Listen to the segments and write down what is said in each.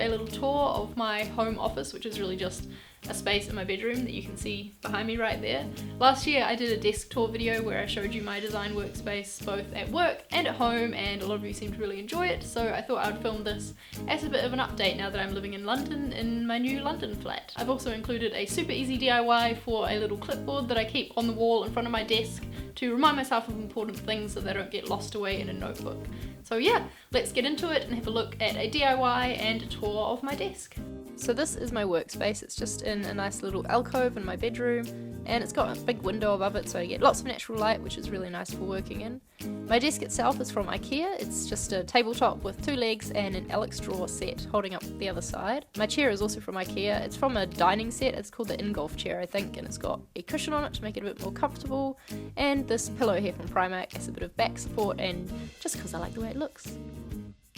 a little tour of my home office, which is really just a space in my bedroom that you can see behind me right there. Last year I did a desk tour video where I showed you my design workspace both at work and at home, and a lot of you seemed to really enjoy it, so I thought I would film this as a bit of an update now that I'm living in London in my new London flat. I've also included a super easy DIY for a little clipboard that I keep on the wall in front of my desk to remind myself of important things so they don't get lost away in a notebook. So yeah, let's get into it and have a look at a DIY and a tour of my desk. So this is my workspace. It's just in a nice little alcove in my bedroom, and it's got a big window above it so I get lots of natural light, which is really nice for working in. My desk itself is from IKEA. It's just a tabletop with 2 legs and an Alex drawer set holding up the other side. My chair is also from IKEA. It's from a dining set. It's called the in-golf chair, I think, and it's got a cushion on it to make it a bit more comfortable, and this pillow here from Primark as a bit of back support, and just because I like the way it looks.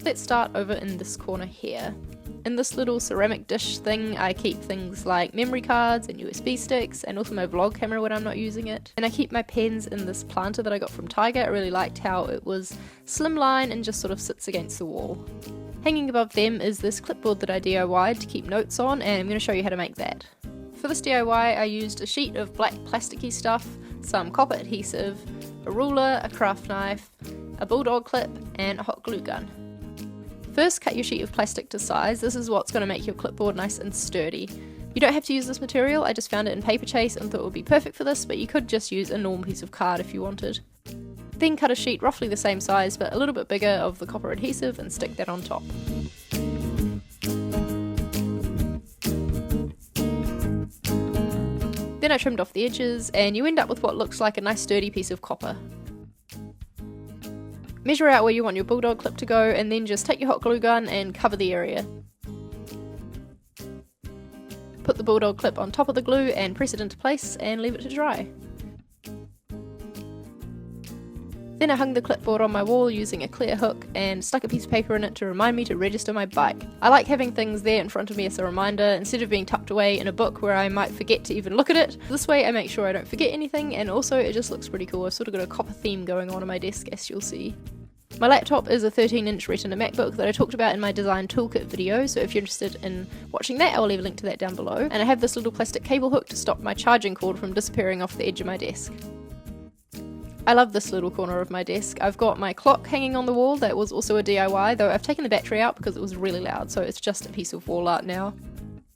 Let's start over in this corner here. In this little ceramic dish thing I keep things like memory cards and USB sticks, and also my vlog camera when I'm not using it. And I keep my pens in this planter that I got from Tiger. I really liked how it was slimline and just sort of sits against the wall. Hanging above them is this clipboard that I DIY'd to keep notes on, and I'm going to show you how to make that. For this DIY I used a sheet of black plasticky stuff, some copper adhesive, a ruler, a craft knife, a Bulldog clip, and a hot glue gun. First, cut your sheet of plastic to size. This is what's going to make your clipboard nice and sturdy. You don't have to use this material, I just found it in Paperchase and thought it would be perfect for this, but you could just use a normal piece of card if you wanted. Then cut a sheet roughly the same size but a little bit bigger of the copper adhesive and stick that on top. Then I trimmed off the edges, and you end up with what looks like a nice sturdy piece of copper. Measure out where you want your Bulldog clip to go, and then just take your hot glue gun and cover the area. Put the Bulldog clip on top of the glue and press it into place and leave it to dry. Then I hung the clipboard on my wall using a clear hook and stuck a piece of paper in it to remind me to register my bike. I like having things there in front of me as a reminder instead of being tucked away in a book where I might forget to even look at it. This way I make sure I don't forget anything, and also it just looks pretty cool. I've sort of got a copper theme going on my desk, as you'll see. My laptop is a 13-inch Retina MacBook that I talked about in my design toolkit video, so if you're interested in watching that, I'll leave a link to that down below. And I have this little plastic cable hook to stop my charging cord from disappearing off the edge of my desk. I love this little corner of my desk. I've got my clock hanging on the wall that was also a DIY, though I've taken the battery out because it was really loud, so it's just a piece of wall art now.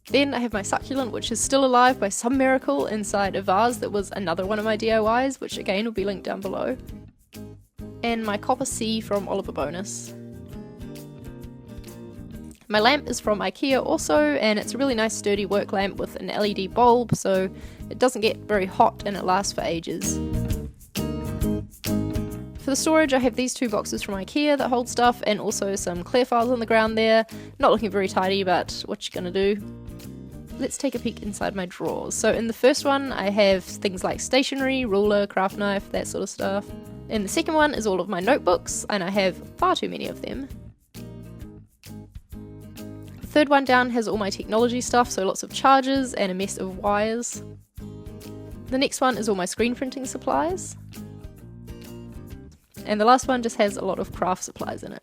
Then I have my succulent, which is still alive by some miracle inside a vase that was another one of my DIYs, which again will be linked down below. And my copper C from Oliver Bonus. My lamp is from IKEA also, and it's a really nice sturdy work lamp with an LED bulb, so it doesn't get very hot and it lasts for ages. For the storage I have these 2 boxes from IKEA that hold stuff, and also some clear files on the ground there. Not looking very tidy, but what you gonna do? Let's take a peek inside my drawers. So in the first one I have things like stationery, ruler, craft knife, that sort of stuff. In the second one is all of my notebooks, and I have far too many of them. The third one down has all my technology stuff, so lots of chargers and a mess of wires. The next one is all my screen printing supplies. And the last one just has a lot of craft supplies in it.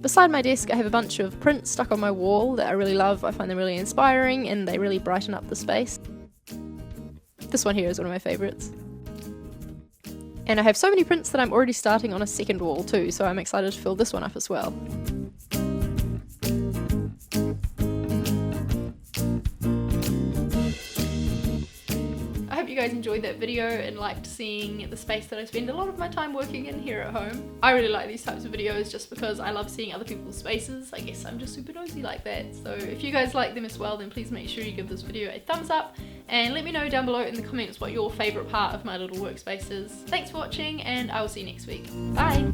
Beside my desk I have a bunch of prints stuck on my wall that I really love. I find them really inspiring and they really brighten up the space. This one here is one of my favourites. And I have so many prints that I'm already starting on a second wall too, so I'm excited to fill this one up as well. I hope you guys enjoyed that video and liked seeing the space that I spend a lot of my time working in here at home. I really like these types of videos just because I love seeing other people's spaces. I guess I'm just super nosy like that. So if you guys like them as well, then please make sure you give this video a thumbs up and let me know down below in the comments what your favourite part of my little workspace is. Thanks for watching, and I will see you next week. Bye!